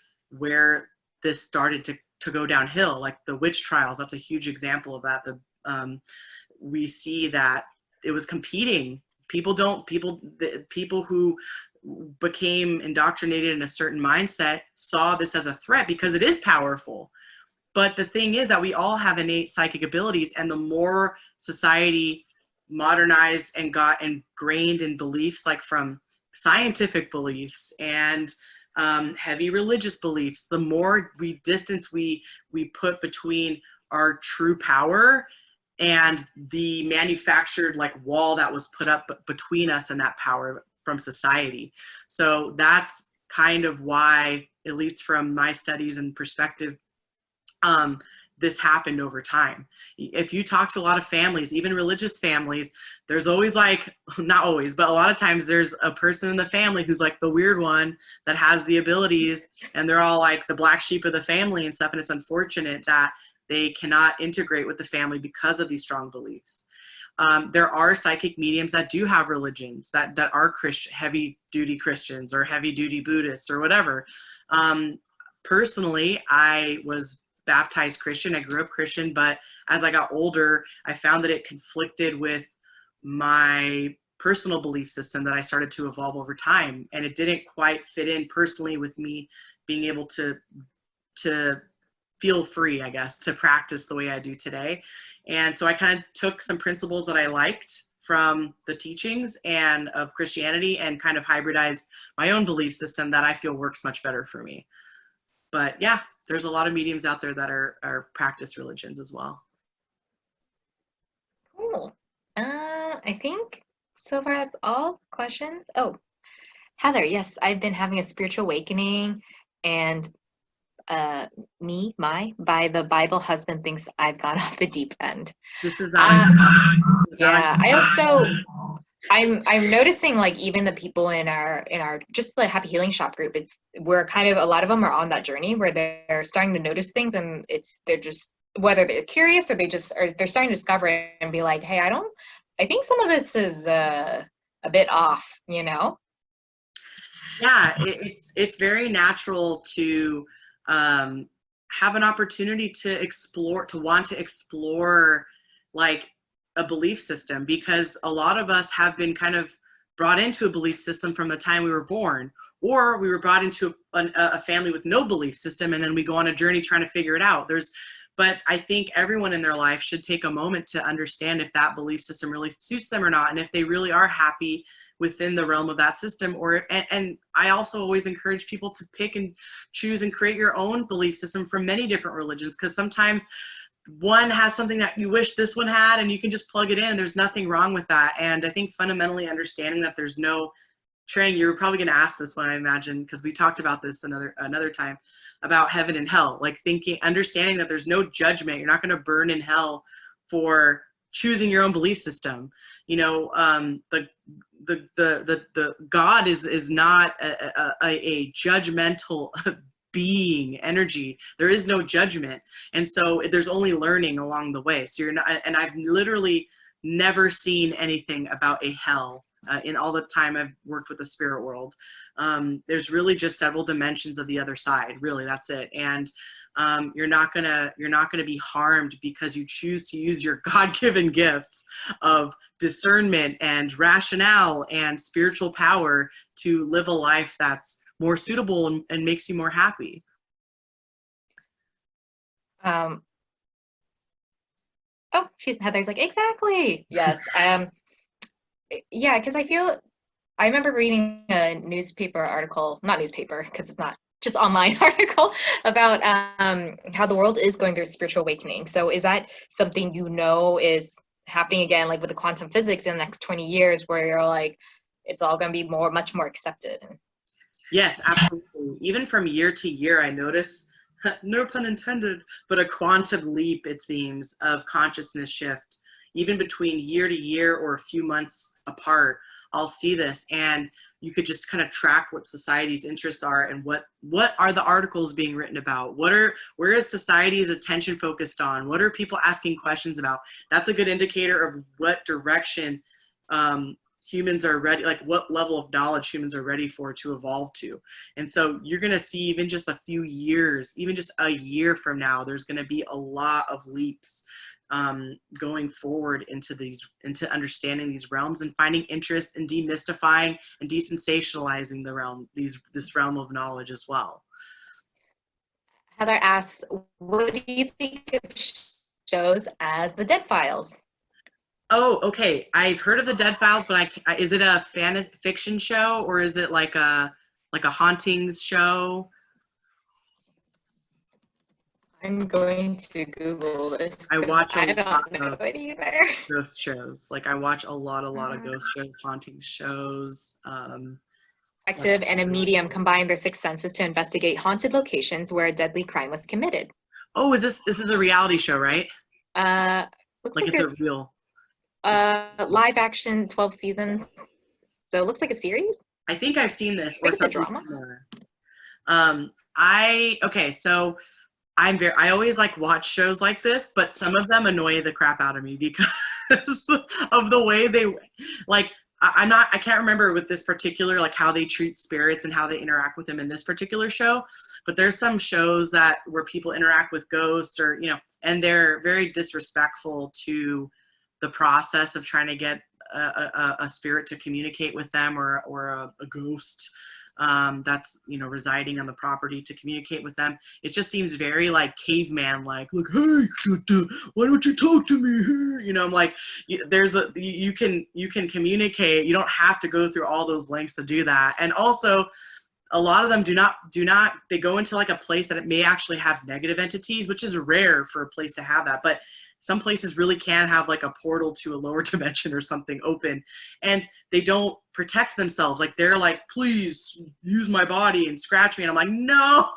this started to go downhill, like the witch trials. That's a huge example of that. We see that it was competing. The people who became indoctrinated in a certain mindset saw this as a threat because it is powerful. But the thing is that we all have innate psychic abilities, and the more society modernized and got ingrained in beliefs, like from scientific beliefs and heavy religious beliefs, the more distance we put between our true power and the manufactured like wall that was put up between us and that power from society. So that's kind of why, at least from my studies and perspective, this happened over time. If you talk to a lot of families, even religious families, there's always like, not always, but a lot of times there's a person in the family who's like the weird one that has the abilities, and they're all like the black sheep of the family and stuff. And it's unfortunate that they cannot integrate with the family because of these strong beliefs. There are psychic mediums that do have religions that are heavy duty Christians or heavy duty Buddhists or whatever. Personally, I was baptized Christian. I grew up Christian, but as I got older, I found that it conflicted with my personal belief system that I started to evolve over time. And it didn't quite fit in personally with me being able to feel free, I guess, to practice the way I do today. And so I kind of took some principles that I liked from the teachings and of Christianity and kind of hybridized my own belief system that I feel works much better for me. But yeah, there's a lot of mediums out there that are practice religions as well. Cool. I think so far that's all questions. Oh, Heather, yes, I've been having a spiritual awakening, and by the Bible husband thinks I've gone off the deep end. This is Yeah, I also I'm noticing, like, even the people in our just the Happy Healing Shop group, we're kind of, a lot of them are on that journey where they're starting to notice things, and they're just, whether they're curious or they're starting to discover it and be like, hey, I think some of this is a bit off, you know? Yeah, it's very natural to have an opportunity to want to explore like a belief system, because a lot of us have been kind of brought into a belief system from the time we were born, or we were brought into a family with no belief system, and then we go on a journey trying to figure it out. But I think everyone in their life should take a moment to understand if that belief system really suits them or not, and if they really are happy within the realm of that system. And I also always encourage people to pick and choose and create your own belief system from many different religions, because sometimes one has something that you wish this one had, and you can just plug it in, and there's nothing wrong with that. And I think fundamentally understanding that there's no, Trang, you were probably going to ask this one, I imagine, because we talked about this another time about heaven and hell, like understanding that there's no judgment. You're not going to burn in hell for choosing your own belief system. You know, the God is not a judgmental being, energy. There is no judgment, and so there's only learning along the way. So you're not, and I've literally never seen anything about a hell in all the time I've worked with the spirit world. There's really just several dimensions of the other side. Really, that's it. And you're not gonna be harmed because you choose to use your God-given gifts of discernment and rationale and spiritual power to live a life that's more suitable and makes you more happy. Oh, Heather's like, exactly. Yes. Yeah, because I remember reading a newspaper article, not newspaper, because it's not just online article, about how the world is going through a spiritual awakening. So is that something is happening again, like with the quantum physics in the next 20 years, where you're like, it's all going to be much more accepted? Yes, absolutely. Even from year to year, I notice, no pun intended, but a quantum leap, it seems, of consciousness shift. Even between year to year or a few months apart, I'll see this, and you could just kind of track what society's interests are and what are the articles being written about. Where is society's attention focused on? What are people asking questions about? That's a good indicator of what direction humans are ready, like what level of knowledge humans are ready to evolve to. And so you're going to see, even just a few years, even just a year from now, there's going to be a lot of leaps going forward into understanding these realms and finding interest in demystifying and desensationalizing this realm of knowledge as well. Heather asks, what do you think of shows as the Dead Files? Oh, okay. I've heard of the Dead Files, but is it a fiction show, or is it like a hauntings show? I'm going to Google this. I watch I don't know it either. Ghost shows. Like, I watch a lot of ghost shows, haunting shows. Detective and a medium combine their sixth senses to investigate haunted locations where a deadly crime was committed. Oh, this is a reality show, right? Looks like like it's a real live action, 12 seasons. So it looks like a series. I think I've seen this. I think it's a drama. So I always like watch shows like this, but some of them annoy the crap out of me because of the way they, like, I can't remember with this particular, like, how they treat spirits and how they interact with them in this particular show, but there's some shows where people interact with ghosts, or, you know, and they're very disrespectful to the process of trying to get a spirit to communicate with them, or a ghost that's, you know, residing on the property to communicate with them. It just seems very like caveman, like, hey, why don't you talk to me? You know, I'm like, you can communicate. You don't have to go through all those lengths to do that. And also, a lot of them do not, they go into like a place that it may actually have negative entities, which is rare for a place to have that. But some places really can have like a portal to a lower dimension or something open, and they don't protect themselves. Like they're like, please use my body and scratch me. And I'm like, no,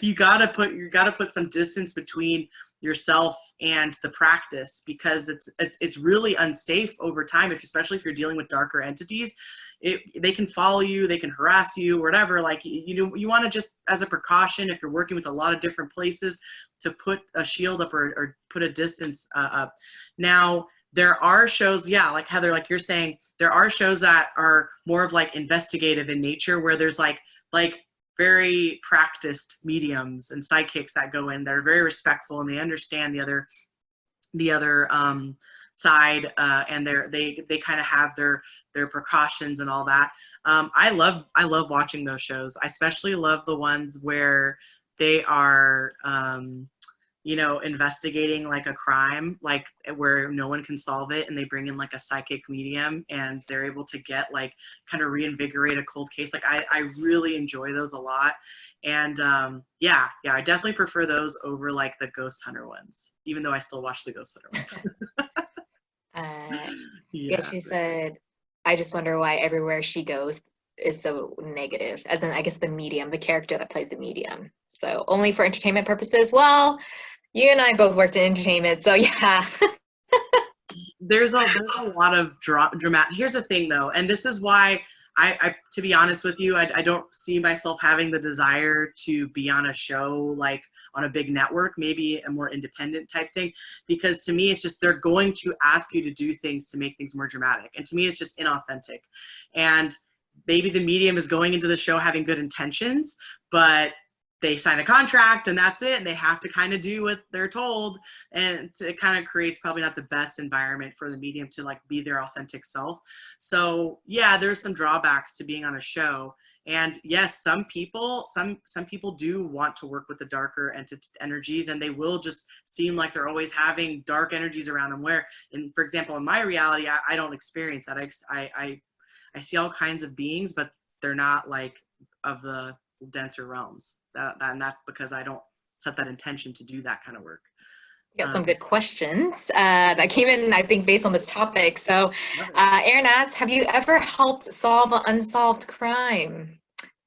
you gotta put some distance between yourself and the practice, because it's really unsafe over time, especially if you're dealing with darker entities. They can follow you, they can harass you, whatever. Like you want to just, as a precaution, if you're working with a lot of different places, to put a shield up or put a distance up. Now, there are shows, yeah, like Heather, like you're saying, there are shows that are more of like investigative in nature, where there's like very practiced mediums and psychics that go in. They're very respectful and they understand the other side, and they kind of have their precautions and all that. I love watching those shows. I especially love the ones where they are investigating like a crime, like where no one can solve it, and they bring in like a psychic medium and they're able to get like kind of reinvigorate a cold case. Like I really enjoy those a lot. And yeah, I definitely prefer those over like the ghost hunter ones, even though I still watch the ghost hunter ones. Yeah, she said, I just wonder why everywhere she goes is so negative, as in, I guess, the medium, the character that plays the medium. So only for entertainment purposes. Well, you and I both worked in entertainment, so yeah. there's a lot of dramatic. Here's the thing though, and this is why I to be honest with you, I don't see myself having the desire to be on a show like on a big network, maybe a more independent type thing, because to me it's just, they're going to ask you to do things to make things more dramatic, and to me it's just inauthentic. And maybe the medium is going into the show having good intentions, but they sign a contract and that's it, and they have to kind of do what they're told, and it kind of creates probably not the best environment for the medium to like be their authentic self. So yeah, there's some drawbacks to being on a show. And yes, some people do want to work with the darker energies, and they will just seem like they're always having dark energies around them, where, and for example, in my reality, I don't experience that. I see all kinds of beings, but they're not like of the denser realms. And that's because I don't set that intention to do that kind of work. You got some good questions that came in, I think, based on this topic. So Aaron asked, have you ever helped solve an unsolved crime?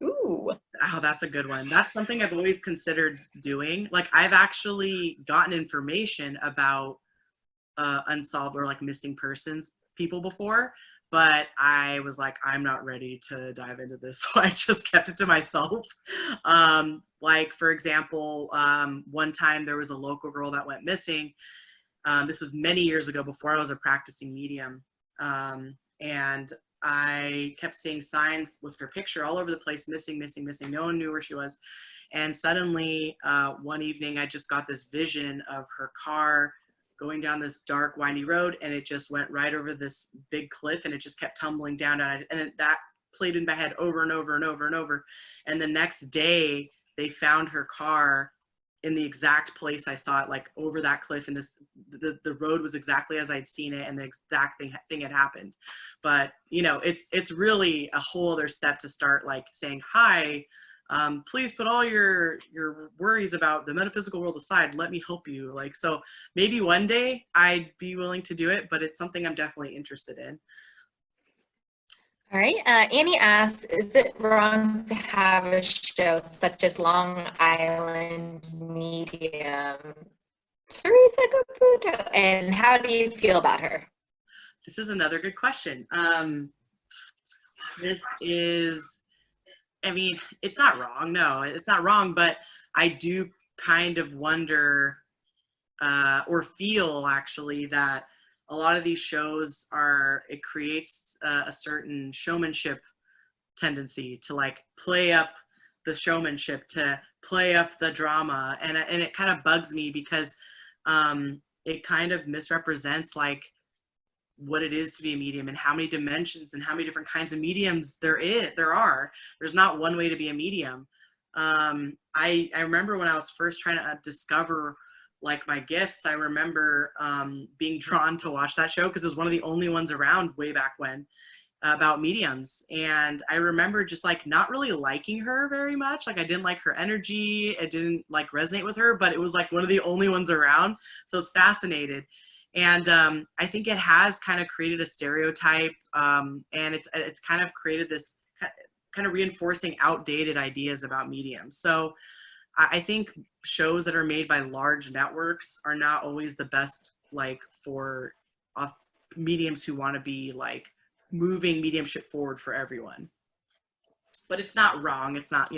Ooh. Oh, that's a good one. That's something I've always considered doing. Like, I've actually gotten information about unsolved or like missing persons people before, but I was like, I'm not ready to dive into this, so I just kept it to myself. Like, for example, one time there was a local girl that went missing. This was many years ago, before I was a practicing medium, and I kept seeing signs with her picture all over the place, missing, missing, missing. No one knew where she was. And suddenly, one evening, I just got this vision of her car going down this dark, windy road, and it just went right over this big cliff, and it just kept tumbling down. And that played in my head over and over and over and over. And the next day, they found her car in the exact place I saw it, like over that cliff, and the road was exactly as I'd seen it, and the exact thing had happened. But it's really a whole other step to start like saying, hi, please put all your worries about the metaphysical world aside. Let me help you. Like, so maybe one day I'd be willing to do it, but it's something I'm definitely interested in. All right. Annie asks, is it wrong to have a show such as Long Island medium Teresa Caputo? And how do you feel about her? This is another good question. This is, I mean, it's not wrong. No, it's not wrong, but I do kind of wonder or feel actually that a lot of these shows it creates a certain showmanship tendency to like play up the showmanship, to play up the drama. And it kind of bugs me, because it kind of misrepresents like what it is to be a medium, and how many dimensions and how many different kinds of mediums there are. There's not one way to be a medium. I remember when I was first trying to discover like my gifts, I remember being drawn to watch that show because it was one of the only ones around way back when. about mediums. And I remember just like not really liking her very much. Like I didn't like her energy. It didn't like resonate with her, but it was like one of the only ones around. So I was fascinated. And I think it has kind of created a stereotype, and it's kind of created this kind of reinforcing outdated ideas about mediums. So I think shows that are made by large networks are not always the best, like for mediums who want to be like moving mediumship forward for everyone. But it's not wrong. It's not,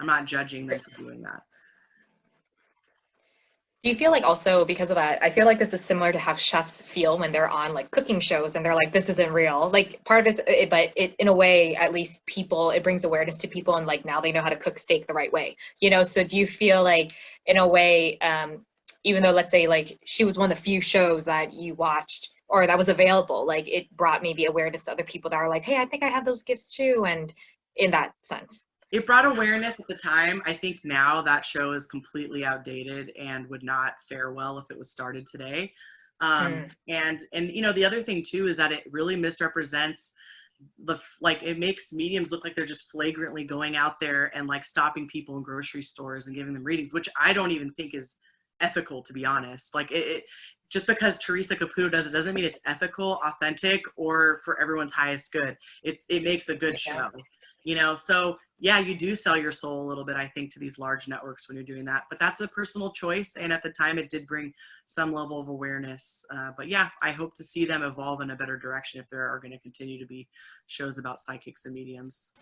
I'm not judging them for doing that. Do you feel like also because of that, I feel like this is similar to how chefs feel when they're on like cooking shows and they're like, this isn't real. Like part of but in a way, at least it brings awareness to people and like now they know how to cook steak the right way, So do you feel like in a way, even though let's say like she was one of the few shows that you watched or that was available, like it brought maybe awareness to other people that are like, hey, I think I have those gifts too. And in that sense. It brought awareness at the time. I think now that show is completely outdated and would not fare well if it was started today. And the other thing too is that it really misrepresents it makes mediums look like they're just flagrantly going out there and like stopping people in grocery stores and giving them readings, which I don't even think is ethical, to be honest. Like it just because Teresa Caputo does it doesn't mean it's ethical, authentic, or for everyone's highest good. It makes a good show. So yeah, you do sell your soul a little bit, I think, to these large networks when you're doing that, but that's a personal choice. And at the time it did bring some level of awareness. But yeah, I hope to see them evolve in a better direction if there are going to continue to be shows about psychics and mediums.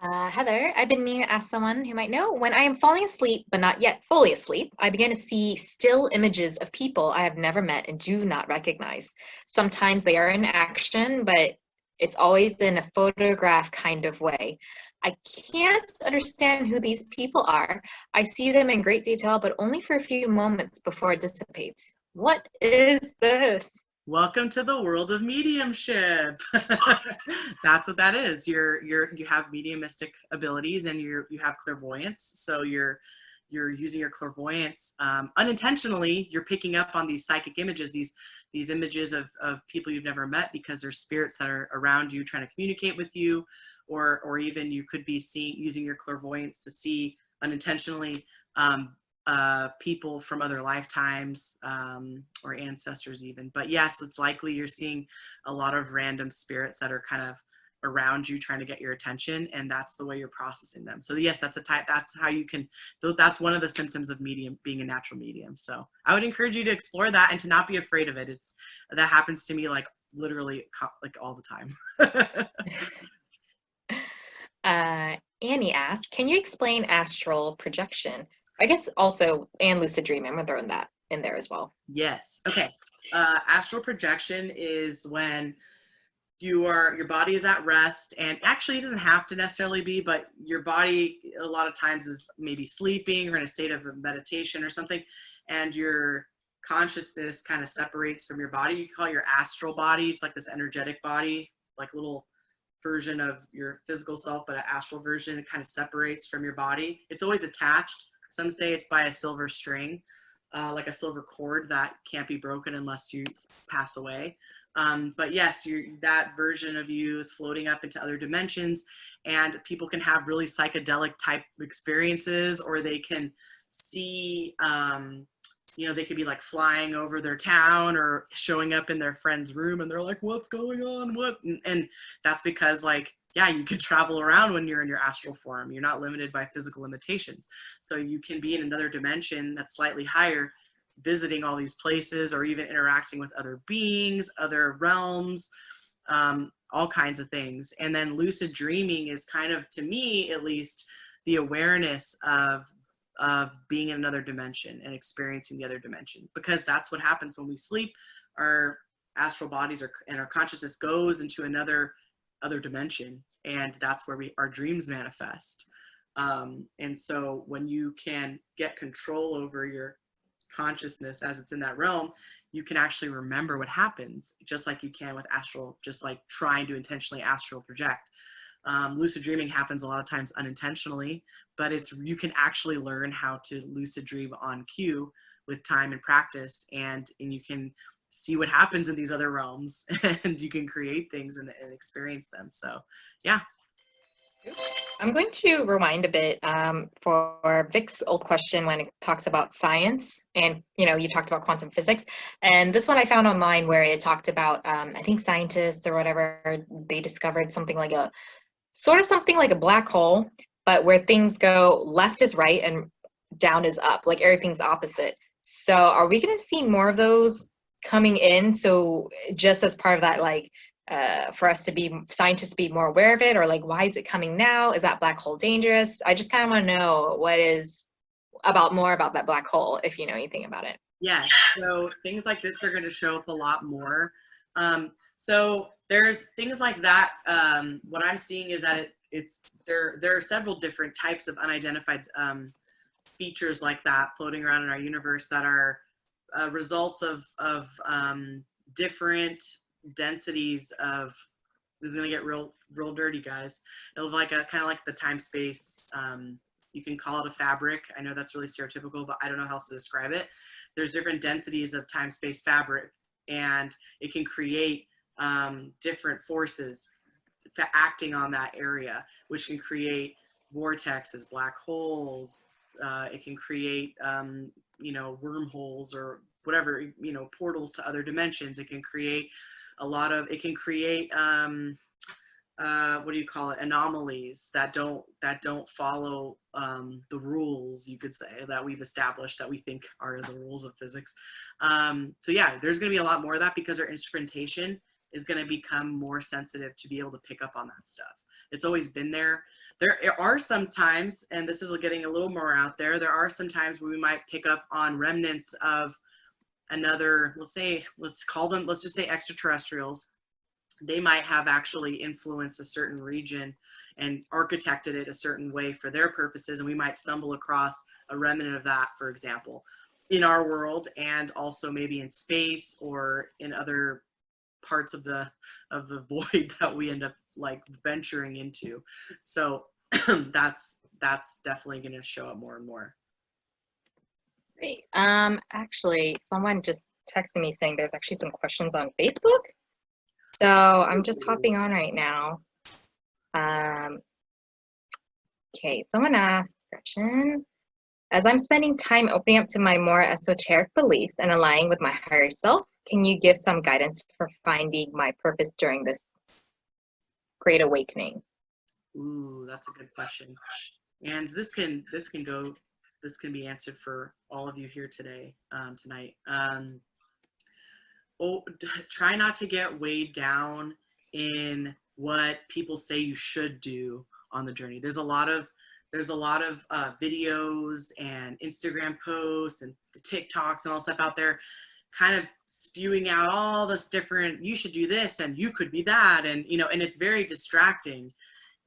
Heather, I've been meaning to ask someone who might know. When I am falling asleep, but not yet fully asleep, I begin to see still images of people I have never met and do not recognize. Sometimes they are in action, but it's always in a photograph kind of way. I can't understand who these people are. I see them in great detail, but only for a few moments before it dissipates. What is this? Welcome to the world of mediumship. That's what that is. You have mediumistic abilities and you have clairvoyance. So you're using your clairvoyance unintentionally. You're picking up on these psychic images, these images of people you've never met because they're spirits that are around you trying to communicate with you, or even you could be using your clairvoyance to see unintentionally people from other lifetimes or ancestors even. But yes, it's likely you're seeing a lot of random spirits that are kind of around you trying to get your attention, and that's the way you're processing them. So yes, that's how you can, that's one of the symptoms of being a natural medium. So I would encourage you to explore that and to not be afraid of it. That happens to me like literally like all the time. Annie asked, can you explain astral projection? I guess also, and lucid dreaming, I'm gonna throw that in there as well. Yes. Okay. Astral projection is when your body is at rest, and actually it doesn't have to necessarily be, but your body a lot of times is maybe sleeping or in a state of meditation or something, and your consciousness kind of separates from your body. You call it your astral body. It's like this energetic body, like a little version of your physical self, but an astral version. It kind of separates from your body. It's always attached. Some say it's by a silver string, like a silver cord that can't be broken unless you pass away. But yes, that version of you is floating up into other dimensions, and people can have really psychedelic type experiences, or they can see, they could be like flying over their town or showing up in their friend's room, and they're like, what's going on? What? And that's because you can travel around when you're in your astral form. You're not limited by physical limitations. So you can be in another dimension that's slightly higher, visiting all these places, or even interacting with other beings, other realms, all kinds of things. And then lucid dreaming is kind of, to me at least, the awareness of being in another dimension and experiencing the other dimension, because that's what happens when we sleep. Our astral bodies and our consciousness goes into another dimension, and that's where our dreams manifest. And so when you can get control over your consciousness as it's in that realm, you can actually remember what happens, just like you can with astral, just like trying to intentionally astral project. Lucid dreaming happens a lot of times unintentionally, but you can actually learn how to lucid dream on cue with time and practice, and you can see what happens in these other realms, and you can create things and experience them. So yeah. I'm going to rewind a bit for Vic's old question when it talks about science, and you talked about quantum physics, and this one I found online where it talked about I think scientists or whatever, they discovered something like a black hole, but where things go left is right and down is up, like everything's opposite. So are we going to see more of those coming in? So just as part of that, like for us to be scientists to be more aware of it, or like why is it coming now? Is that black hole dangerous? I just kind of want to know what is more about that black hole, if you know anything about it. Yes, so things like this are going to show up a lot more. So there's things like that. What I'm seeing is that there are several different types of unidentified features like that floating around in our universe that are results of different densities of. This is gonna get real dirty, guys. It'll like kind of like the time space. You can call it a fabric. I know that's really stereotypical, but I don't know how else to describe it. There's different densities of time space fabric, and it can create different forces acting on that area, which can create vortexes, black holes. It can create wormholes or whatever, portals to other dimensions. It can create what do you call it, anomalies that don't follow the rules, you could say, that we've established that we think are the rules of physics. So yeah, there's going to be a lot more of that because our instrumentation is going to become more sensitive to be able to pick up on that stuff. It's always been there. There are some times, and this is getting a little more out there, there are some times where we might pick up on remnants of another, let's just say extraterrestrials. They might have actually influenced a certain region and architected it a certain way for their purposes, and we might stumble across a remnant of that, for example, in our world, and also maybe in space or in other parts of the void that we end up like venturing into. So that's definitely going to show up more and more. Great. Actually, someone just texted me saying there's actually some questions on Facebook. So I'm just hopping on right now. Okay, someone asked, Gretchen, as I'm spending time opening up to my more esoteric beliefs and aligning with my higher self, can you give some guidance for finding my purpose during this great awakening? Ooh, that's a good question. And this can be answered for all of you here today, tonight. Try not to get weighed down in what people say you should do on the journey. There's a lot of videos and Instagram posts and the TikToks and all stuff out there kind of spewing out all this different, you should do this and you could be that, and and it's very distracting,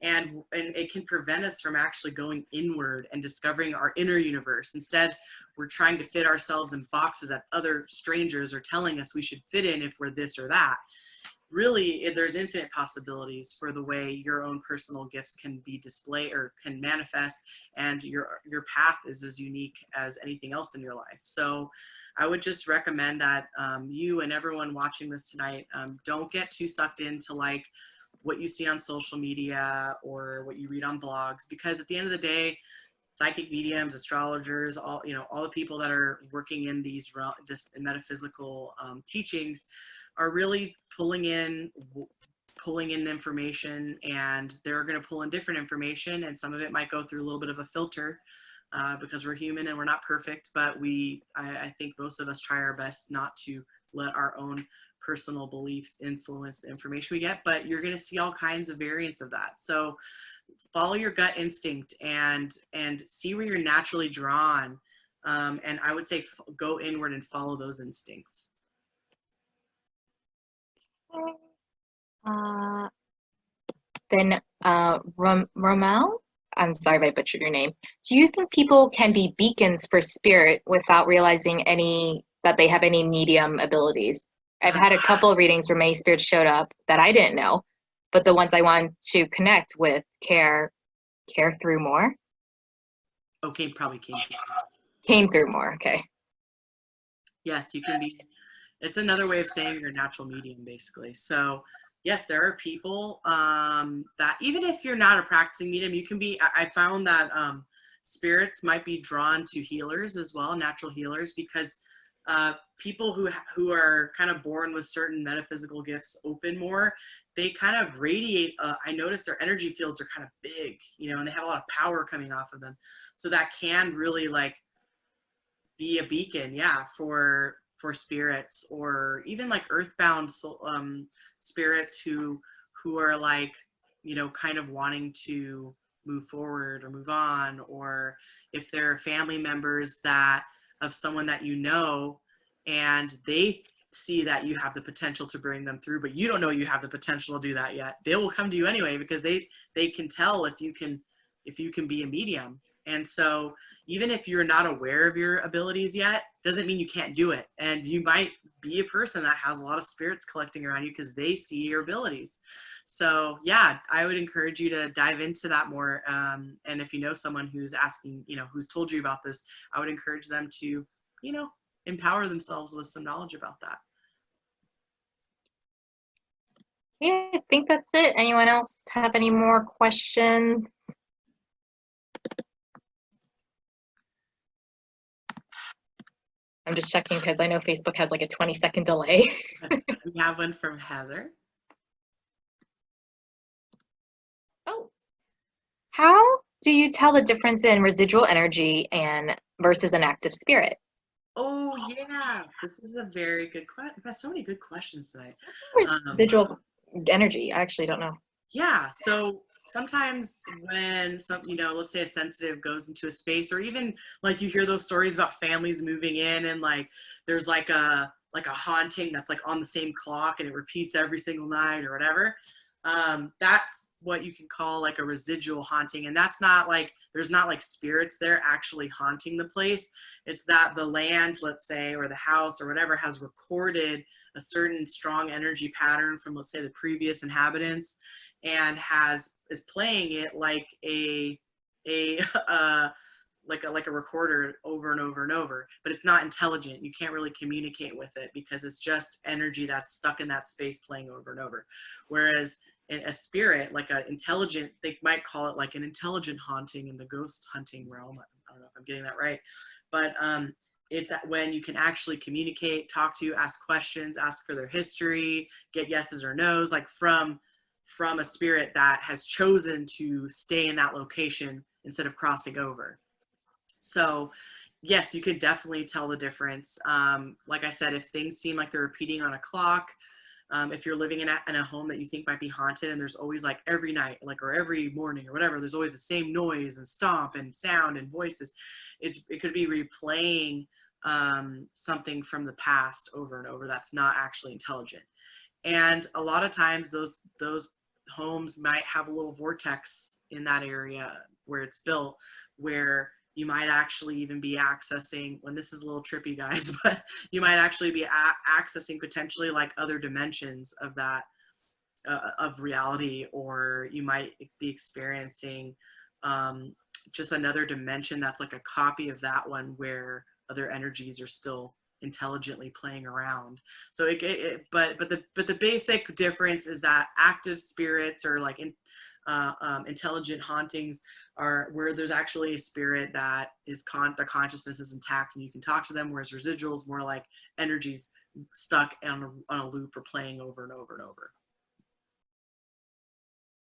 and it can prevent us from actually going inward and discovering our inner universe. Instead, we're trying to fit ourselves in boxes that other strangers are telling us we should fit in if we're this or that. Really, there's infinite possibilities for the way your own personal gifts can be displayed or can manifest, and your path is as unique as anything else in your life. So I would just recommend that you and everyone watching this tonight don't get too sucked into like what you see on social media or what you read on blogs, because at the end of the day, psychic mediums, astrologers, all the people that are working in this metaphysical teachings are really pulling in information, and they're going to pull in different information, and some of it might go through a little bit of a filter because we're human and we're not perfect, but I think most of us try our best not to let our own personal beliefs influence the information we get, but you're going to see all kinds of variants of that. So follow your gut instinct and see where you're naturally drawn, and I would say go inward and follow those instincts. Then Romel, I'm sorry if I butchered your name. Do you think people can be beacons for spirit without realizing that they have any medium abilities? I've had a couple of readings where many spirits showed up that I didn't know, but the ones I wanted to connect with care through more. Okay, probably came through more. Okay. Yes, you can be. It's another way of saying you're a natural medium, basically. So yes, there are people that even if you're not a practicing medium, you can be. I found that spirits might be drawn to healers as well, natural healers, because people who are kind of born with certain metaphysical gifts open more, they kind of radiate. I notice their energy fields are kind of big, you know, and they have a lot of power coming off of them. So that can really like be a beacon, yeah, for spirits, or even like earthbound spirits who are like, you know, kind of wanting to move forward or move on, or if they're family members that of someone that you know, and they see that you have the potential to bring them through, but you don't know you have the potential to do that yet, they will come to you anyway, because they can tell if you can be a medium. And so even if you're not aware of your abilities yet, doesn't mean you can't do it. And you might be a person that has a lot of spirits collecting around you because they see your abilities. So yeah, I would encourage you to dive into that more. And if you know someone who's asking, you know, who's told you about this, I would encourage them to, you know, empower themselves with some knowledge about that. Yeah, I think that's it. Anyone else have any more questions? I'm just checking because I know Facebook has like a 20-second delay. We have one from Heather. Oh, how do you tell the difference in residual energy and versus an active spirit? Oh yeah, this is a very good question. We've got so many good questions tonight. Residual energy, I actually don't know. Yeah, so sometimes when you know, let's say a sensitive goes into a space, or even like you hear those stories about families moving in and like there's like a haunting that's like on the same clock and it repeats every single night or whatever. That's what you can call like a residual haunting. And that's not like, there's not like spirits there actually haunting the place. It's that the land, let's say, or the house or whatever has recorded a certain strong energy pattern from, let's say, the previous inhabitants, and is playing it like a like a recorder over and over and over, but it's not intelligent. You can't really communicate with it because it's just energy that's stuck in that space playing over and over. Whereas in a spirit, like an intelligent, they might call it like an intelligent haunting in the ghost hunting realm. I don't know if I'm getting that right, but it's when you can actually communicate, talk to, ask questions, ask for their history, get yeses or nos, like from a spirit that has chosen to stay in that location instead of crossing over. So yes, you could definitely tell the difference. Like I said, if things seem like they're repeating on a clock, if you're living in a home that you think might be haunted, and there's always like every night, like, or every morning or whatever, there's always the same noise and stomp and sound and voices, it could be replaying something from the past over and over that's not actually intelligent. And a lot of times those homes might have a little vortex in that area where it's built, where you might actually even be accessing, when this is a little trippy, guys, but you might actually be accessing potentially like other dimensions of that, of reality, or you might be experiencing just another dimension that's like a copy of that one, where other energies are still intelligently playing around. So but the basic difference is that active spirits, or like intelligent hauntings, are where there's actually a spirit that is their consciousness is intact and you can talk to them, whereas residuals more like energies stuck on a loop or playing over and over and over.